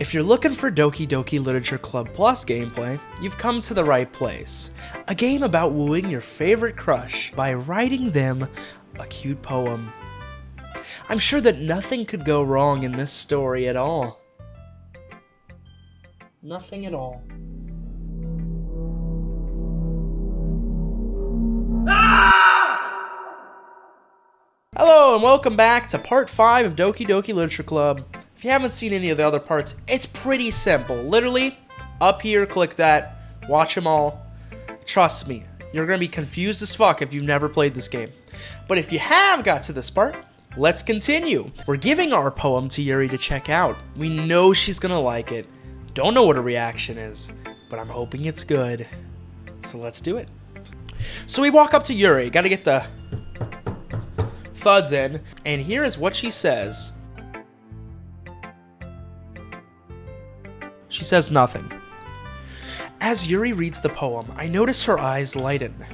If you're looking for Doki Doki Literature Club Plus gameplay, you've come to the right place. A game about wooing your favorite crush by writing them a cute poem. I'm sure that nothing could go wrong in this story at all. Nothing at all. Hello and welcome back to part 5 of Doki Doki Literature Club. If you haven't seen any of the other parts, it's pretty simple. Literally, up here, click that, watch them all. Trust me, you're going to be confused as fuck if you've never played this game. But if you have got to this part, let's continue. We're giving our poem to Yuri to check out. We know she's going to like it. Don't know what her reaction is, but I'm hoping it's good. So let's do it. So we walk up to Yuri, gotta get the thuds in, and here is what she says. She says nothing. As Yuri reads the poem, I notice her eyes lighten.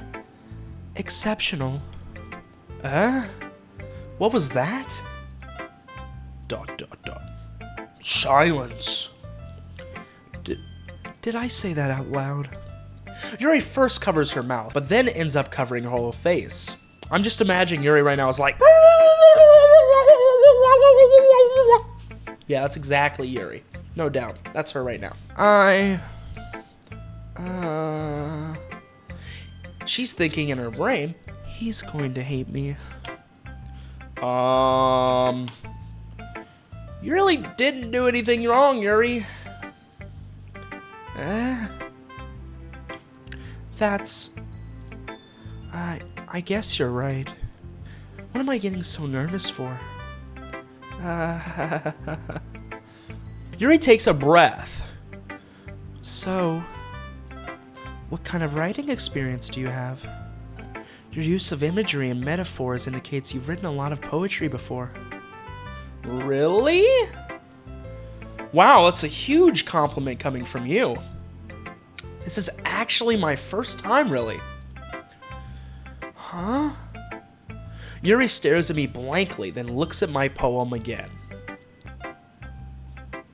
Exceptional. What was that? ... Silence. Did I say that out loud? Yuri first covers her mouth, but then ends up covering her whole face. I'm just imagining Yuri right now is like... Yeah, that's exactly Yuri. No doubt. That's her right now. She's thinking in her brain, he's going to hate me. You really didn't do anything wrong, Yuri. That's... I guess you're right. What am I getting so nervous for? Yuri takes a breath. So, what kind of writing experience do you have? Your use of imagery and metaphors indicates you've written a lot of poetry before. Really? Wow, that's a huge compliment coming from you. This is actually my first time, really. Huh? Yuri stares at me blankly, then looks at my poem again.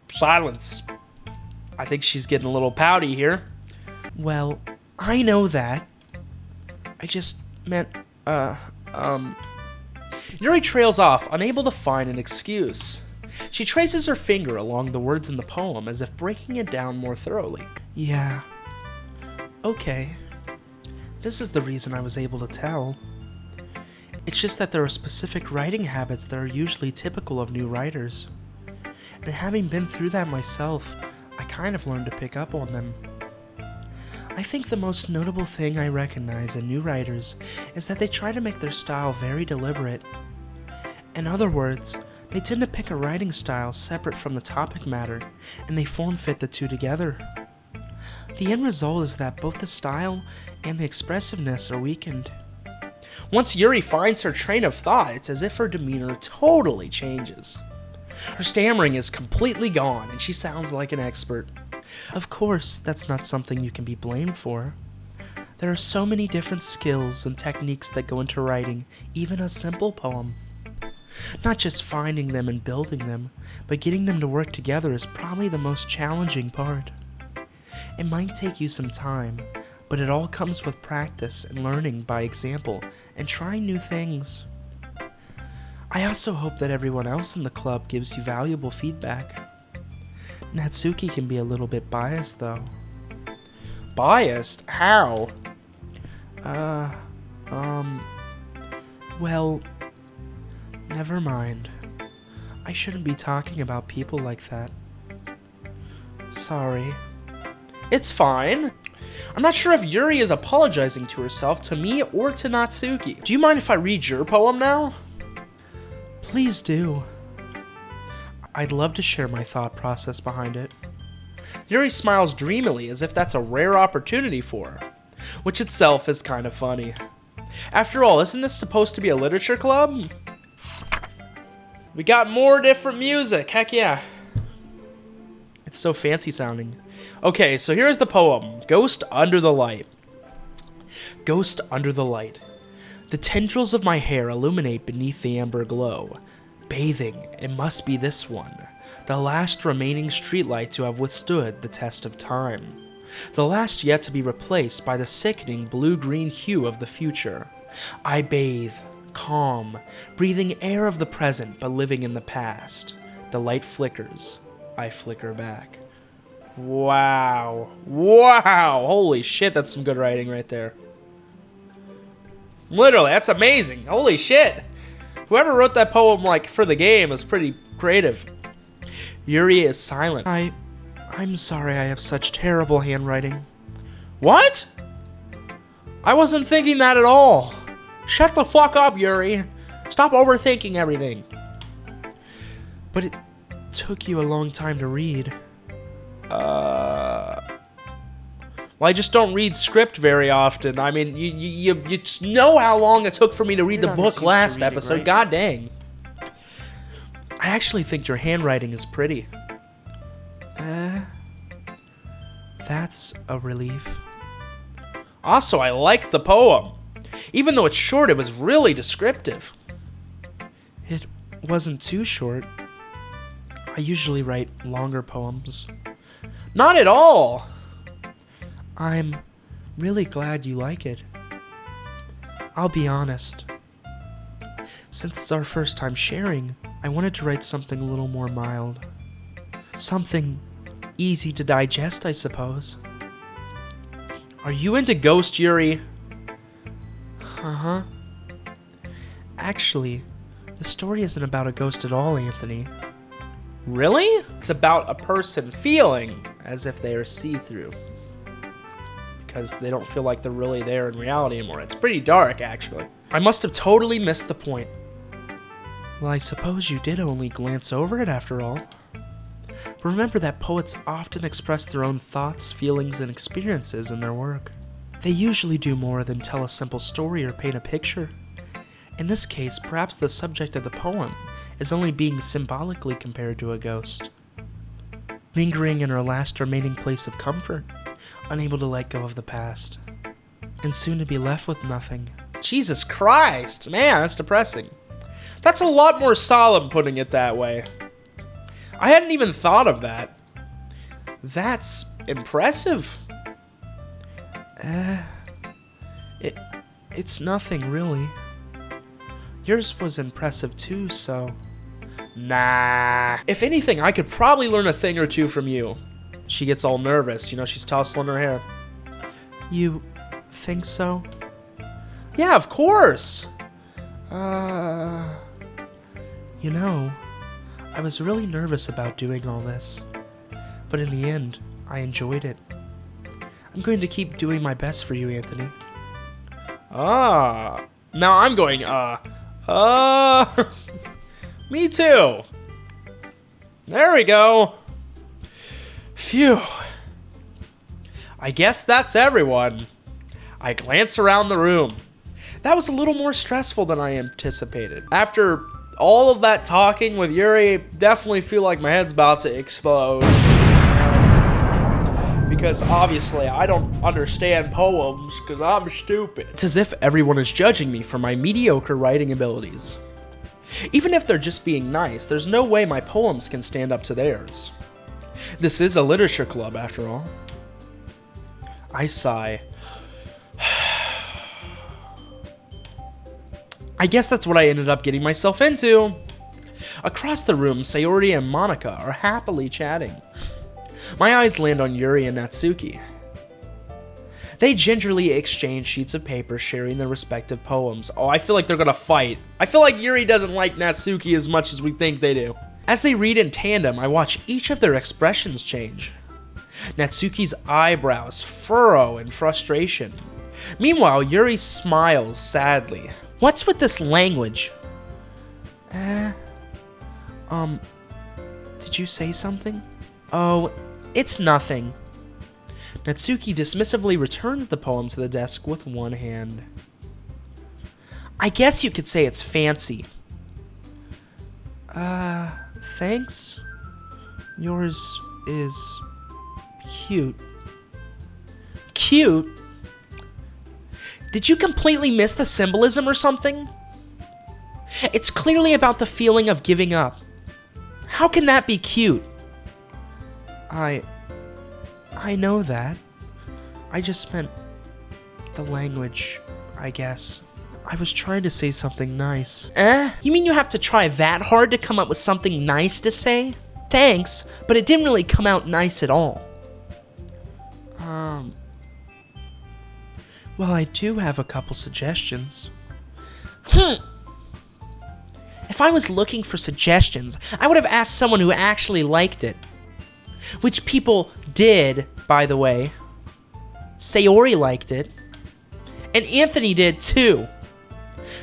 Silence. I think she's getting a little pouty here. Well, I know that. I just meant, Yuri trails off, unable to find an excuse. She traces her finger along the words in the poem as if breaking it down more thoroughly. Yeah. Okay. This is the reason I was able to tell. It's just that there are specific writing habits that are usually typical of new writers. And having been through that myself, I kind of learned to pick up on them. I think the most notable thing I recognize in new writers is that they try to make their style very deliberate. In other words, they tend to pick a writing style separate from the topic matter, and they form-fit the two together. The end result is that both the style and the expressiveness are weakened. Once Yuri finds her train of thought, it's as if her demeanor totally changes. Her stammering is completely gone, and she sounds like an expert. Of course, that's not something you can be blamed for. There are so many different skills and techniques that go into writing even a simple poem. Not just finding them and building them, but getting them to work together is probably the most challenging part. It might take you some time, but it all comes with practice and learning by example and trying new things. I also hope that everyone else in the club gives you valuable feedback. Natsuki can be a little bit biased, though. Biased? How? Well, never mind. I shouldn't be talking about people like that. Sorry. It's fine. I'm not sure if Yuri is apologizing to herself, to me, or to Natsuki. Do you mind if I read your poem now? Please do. I'd love to share my thought process behind it. Yuri smiles dreamily as if that's a rare opportunity for her, which itself is kind of funny. After all, isn't this supposed to be a literature club? We got more different music, heck yeah. It's so fancy sounding. Okay, so here's the poem, Ghost Under the Light. Ghost under the light. The tendrils of my hair illuminate beneath the amber glow. Bathing, it must be this one. The last remaining streetlight to have withstood the test of time. The last yet to be replaced by the sickening blue-green hue of the future. I bathe, calm, breathing air of the present but living in the past. The light flickers. I flicker back. Wow. Wow! Holy shit, that's some good writing right there. Literally, that's amazing. Holy shit. Whoever wrote that poem, like, for the game is pretty creative. Yuri is silent. I'm sorry I have such terrible handwriting. What? I wasn't thinking that at all. Shut the fuck up, Yuri. Stop overthinking everything. But it took you a long time to read. Well, I just don't read script very often. I mean, you know how long it took for me to read the book last episode. Right? God dang. I actually think your handwriting is pretty. That's a relief. Also, I like the poem. Even though it's short, it was really descriptive. It wasn't too short. I usually write longer poems. Not at all! I'm really glad you like it. I'll be honest. Since it's our first time sharing, I wanted to write something a little more mild. Something easy to digest, I suppose. Are you into Ghost, Yuri? Uh-huh. Actually, the story isn't about a ghost at all, Anthony. Really? It's about a person feeling as if they are see-through. Because they don't feel like they're really there in reality anymore. It's pretty dark, actually. I must have totally missed the point. Well, I suppose you did only glance over it after all. Remember that poets often express their own thoughts, feelings, and experiences in their work. They usually do more than tell a simple story or paint a picture. In this case, perhaps the subject of the poem is only being symbolically compared to a ghost. Lingering in her last remaining place of comfort, unable to let go of the past, and soon to be left with nothing. Jesus Christ, man, that's depressing. That's a lot more solemn putting it that way. I hadn't even thought of that. That's impressive. It's nothing, really. Yours was impressive too, so... Nah. If anything, I could probably learn a thing or two from you. She gets all nervous, you know, she's tousling her hair. You think so? Yeah, of course. You know, I was really nervous about doing all this, but in the end, I enjoyed it. I'm going to keep doing my best for you, Anthony. Now I'm going, me too. There we go. Phew. I guess that's everyone. I glance around the room. That was a little more stressful than I anticipated. After all of that talking with Yuri, definitely feel like my head's about to explode. Because obviously I don't understand poems because I'm stupid. It's as if everyone is judging me for my mediocre writing abilities. Even if they're just being nice, there's no way my poems can stand up to theirs. This is a literature club, after all. I sigh. I guess that's what I ended up getting myself into. Across the room, Sayori and Monica are happily chatting. My eyes land on Yuri and Natsuki. They gingerly exchange sheets of paper, sharing their respective poems. Oh, I feel like they're gonna fight. I feel like Yuri doesn't like Natsuki as much as we think they do. As they read in tandem, I watch each of their expressions change. Natsuki's eyebrows furrow in frustration. Meanwhile, Yuri smiles sadly. What's with this language? Did you say something? Oh, it's nothing. Natsuki dismissively returns the poem to the desk with one hand. I guess you could say it's fancy. Thanks. Yours is cute. Cute? Did you completely miss the symbolism or something? It's clearly about the feeling of giving up. How can that be cute? I know that. I just meant the language, I guess. I was trying to say something nice. You mean you have to try that hard to come up with something nice to say? Thanks, but it didn't really come out nice at all. Well, I do have a couple suggestions. If I was looking for suggestions, I would have asked someone who actually liked it. Which people did, by the way. Sayori liked it. And Anthony did too.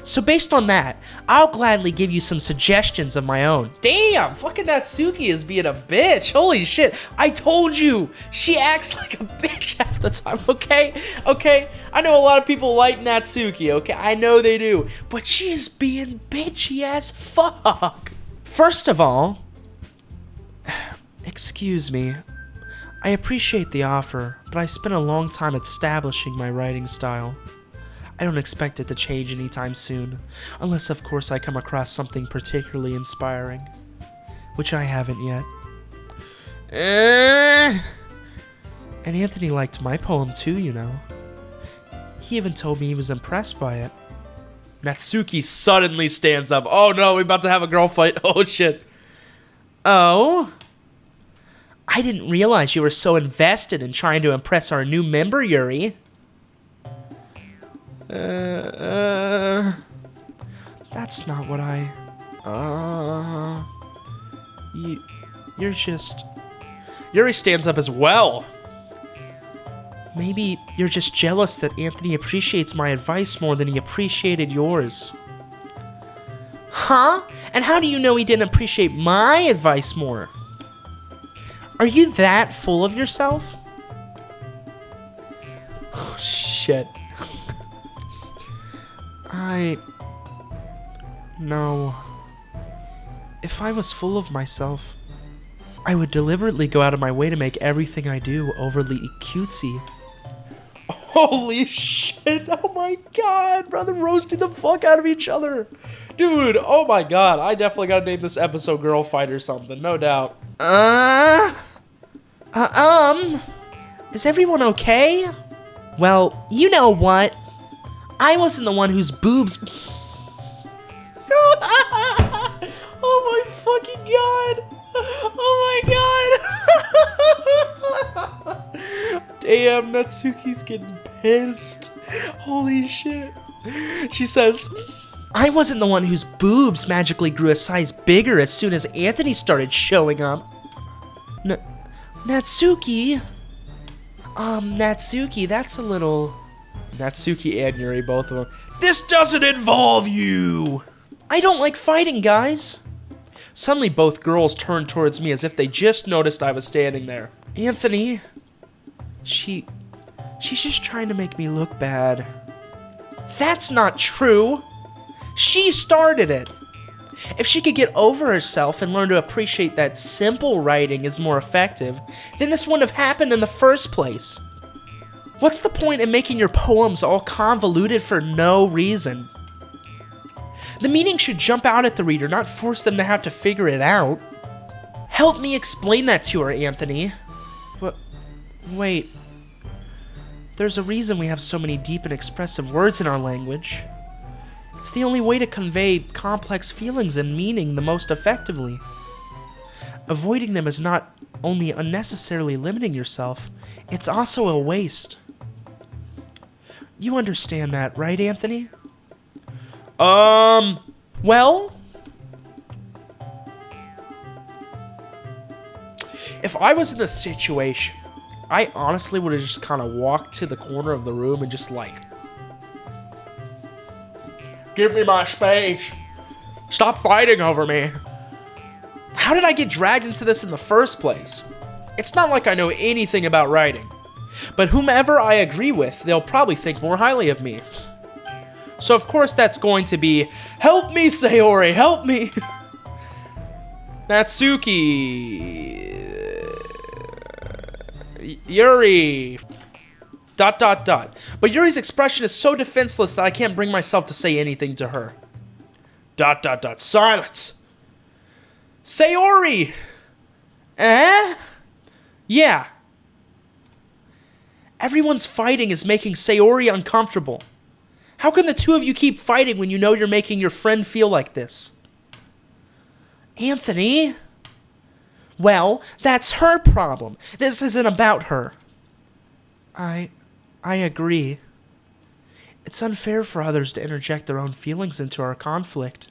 So based on that, I'll gladly give you some suggestions of my own. Damn, fucking Natsuki is being a bitch. Holy shit, I told you. She acts like a bitch half the time, okay? Okay, I know a lot of people like Natsuki, okay? I know they do. But she is being bitchy as fuck. First of all, excuse me. I appreciate the offer, but I spent a long time establishing my writing style. I don't expect it to change anytime soon, unless of course I come across something particularly inspiring, which I haven't yet. And Anthony liked my poem too, you know. He even told me he was impressed by it. Natsuki suddenly stands up. Oh no, we're about to have a girl fight. Oh shit. Oh? I didn't realize you were so invested in trying to impress our new member, Yuri. That's not what I... You're just... Yuri stands up as well. Maybe you're just jealous that Anthony appreciates my advice more than he appreciated yours. Huh? And how do you know he didn't appreciate my advice more? Are you that full of yourself? Oh, shit. No. If I was full of myself, I would deliberately go out of my way to make everything I do overly cutesy. Holy shit, oh my god, brother, roasting the fuck out of each other. Dude, oh my god, I definitely gotta name this episode Girl Fight or something, no doubt. Is everyone okay? Well, you know what? I wasn't the one whose boobs... Oh my fucking god! Oh my god! Damn, Natsuki's getting pissed. Holy shit. She says, I wasn't the one whose boobs magically grew a size bigger as soon as Anthony started showing up. Natsuki? Natsuki, that's a little... Natsuki and Yuri, both of them. This doesn't involve you! I don't like fighting, guys. Suddenly, both girls turned towards me as if they just noticed I was standing there. Anthony, she's just trying to make me look bad. That's not true. She started it. If she could get over herself and learn to appreciate that simple writing is more effective, then this wouldn't have happened in the first place. What's the point in making your poems all convoluted for no reason? The meaning should jump out at the reader, not force them to have to figure it out. Help me explain that to her, Anthony. Wait. There's a reason we have so many deep and expressive words in our language. It's the only way to convey complex feelings and meaning the most effectively. Avoiding them is not only unnecessarily limiting yourself, it's also a waste. You understand that, right, Anthony? Well, if I was in this situation, I honestly would have just kind of walked to the corner of the room and just like, give me my space. Stop fighting over me. How did I get dragged into this in the first place? It's not like I know anything about writing, but whomever I agree with, they'll probably think more highly of me. So of course that's going to be, help me, Sayori, help me! Natsuki... Yuri... ... But Yuri's expression is so defenseless that I can't bring myself to say anything to her. ... Silence! Sayori! Eh? Yeah. Everyone's fighting is making Sayori uncomfortable. How can the two of you keep fighting when you know you're making your friend feel like this? Anthony? Well, that's her problem. This isn't about her. I agree. It's unfair for others to interject their own feelings into our conflict.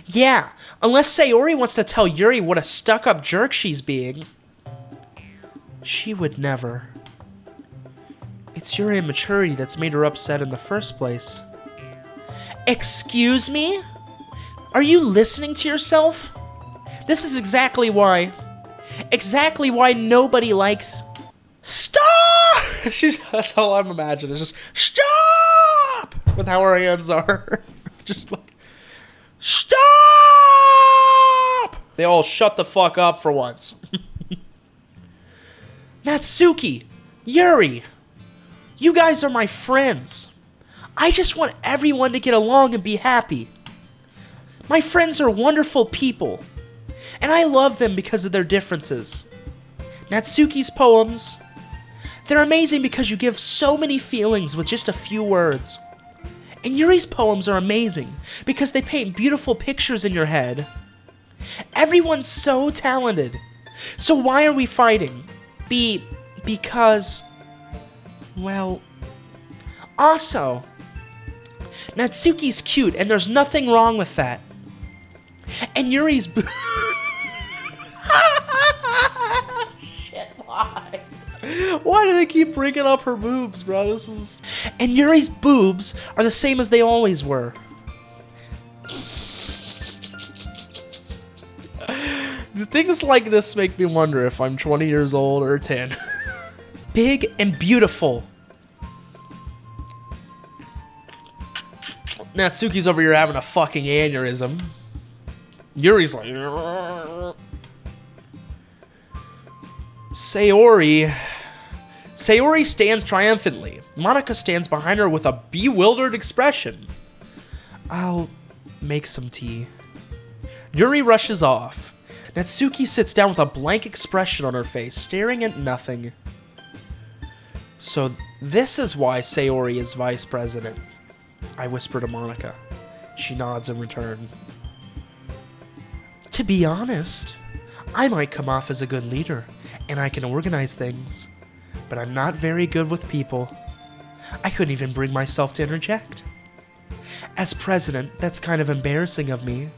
Yeah, unless Sayori wants to tell Yuri what a stuck-up jerk she's being. She would never. It's your immaturity that's made her upset in the first place. Excuse me? Are you listening to yourself? This is exactly why nobody likes... Stop! That's all I'm imagining. It's just, stop! With how her hands are. Just like, stop! They all shut the fuck up for once. Natsuki, Yuri, you guys are my friends. I just want everyone to get along and be happy. My friends are wonderful people, and I love them because of their differences. Natsuki's poems, they're amazing because you give so many feelings with just a few words. And Yuri's poems are amazing because they paint beautiful pictures in your head. Everyone's so talented. So why are we fighting? Because... Well... Also, Natsuki's cute and there's nothing wrong with that. And Yuri's... Shit, why? Why do they keep bringing up her boobs, bro? This is... And Yuri's boobs are the same as they always were. Things like this make me wonder if I'm 20 years old or 10. Big and beautiful. Natsuki's over here having a fucking aneurysm. Yuri's like... Sayori stands triumphantly. Monika stands behind her with a bewildered expression. I'll make some tea. Yuri rushes off. Natsuki sits down with a blank expression on her face, staring at nothing. So this is why Sayori is vice president. I whisper to Monika. She nods in return. To be honest, I might come off as a good leader, and I can organize things, but I'm not very good with people. I couldn't even bring myself to interject. As president, that's kind of embarrassing of me.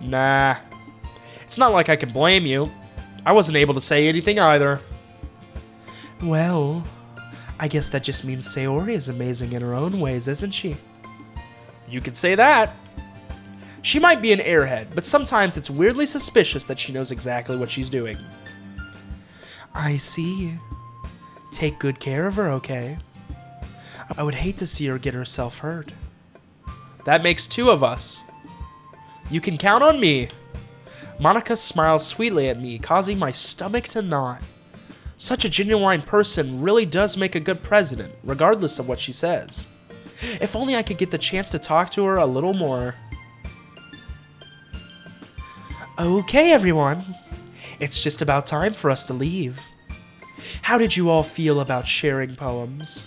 Nah. It's not like I can blame you. I wasn't able to say anything either. Well, I guess that just means Sayori is amazing in her own ways, isn't she? You could say that. She might be an airhead, but sometimes it's weirdly suspicious that she knows exactly what she's doing. I see. Take good care of her, okay? I would hate to see her get herself hurt. That makes two of us. You can count on me. Monika smiles sweetly at me, causing my stomach to knot. Such a genuine person really does make a good president, regardless of what she says. If only I could get the chance to talk to her a little more. Okay, everyone. It's just about time for us to leave. How did you all feel about sharing poems?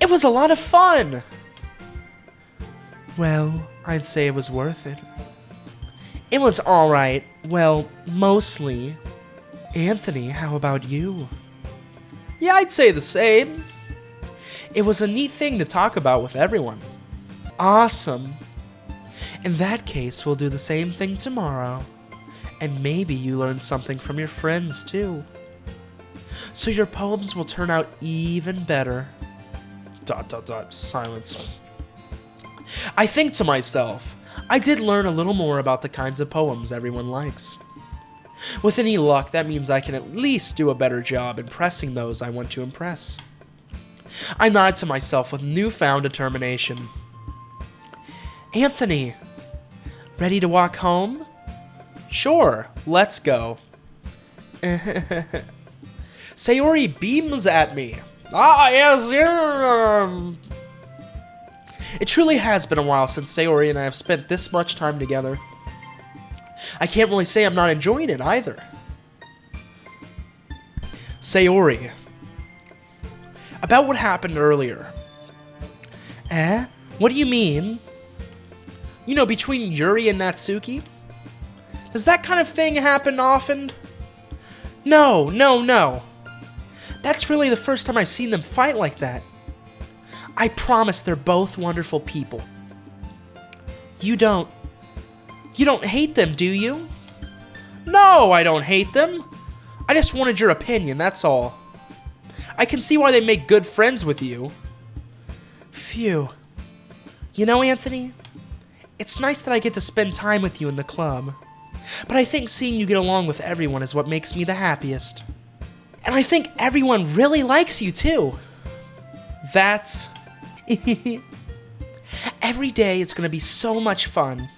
It was a lot of fun! Well, I'd say it was worth it. It was alright. Well, mostly. Anthony, how about you? Yeah, I'd say the same. It was a neat thing to talk about with everyone. Awesome. In that case, we'll do the same thing tomorrow. And maybe you learn something from your friends, too. So your poems will turn out even better. ... Silence. I think to myself, I did learn a little more about the kinds of poems everyone likes. With any luck, that means I can at least do a better job impressing those I want to impress. I nod to myself with newfound determination. Anthony, ready to walk home? Sure, let's go. Sayori beams at me. Ah, yes, It truly has been a while since Sayori and I have spent this much time together. I can't really say I'm not enjoying it either. Sayori. About what happened earlier. Eh? What do you mean? You know, between Yuri and Natsuki? Does that kind of thing happen often? No. That's really the first time I've seen them fight like that. I promise they're both wonderful people. You don't hate them, do you? No, I don't hate them. I just wanted your opinion, that's all. I can see why they make good friends with you. Phew. You know, Anthony, it's nice that I get to spend time with you in the club. But I think seeing you get along with everyone is what makes me the happiest. And I think everyone really likes you, too. That's... Every day it's gonna be so much fun.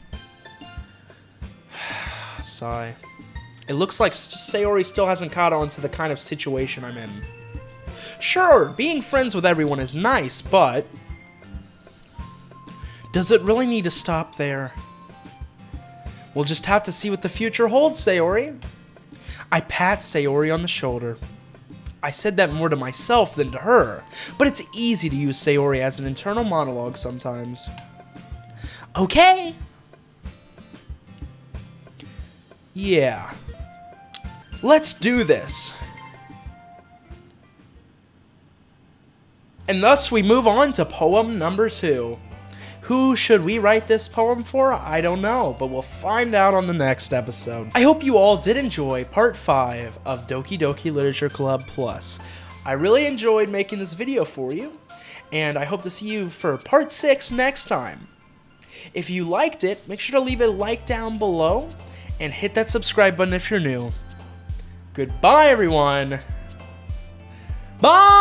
Sigh. It looks like Sayori still hasn't caught on to the kind of situation I'm in. Sure, being friends with everyone is nice, but... does it really need to stop there? We'll just have to see what the future holds, Sayori. I pat Sayori on the shoulder. I said that more to myself than to her, but it's easy to use Sayori as an internal monologue sometimes. Okay. Yeah. Let's do this. And thus we move on to poem number 2. Who should we write this poem for? I don't know, but we'll find out on the next episode. I hope you all did enjoy part 5 of Doki Doki Literature Club Plus. I really enjoyed making this video for you, and I hope to see you for part 6 next time. If you liked it, make sure to leave a like down below, and hit that subscribe button if you're new. Goodbye, everyone. Bye!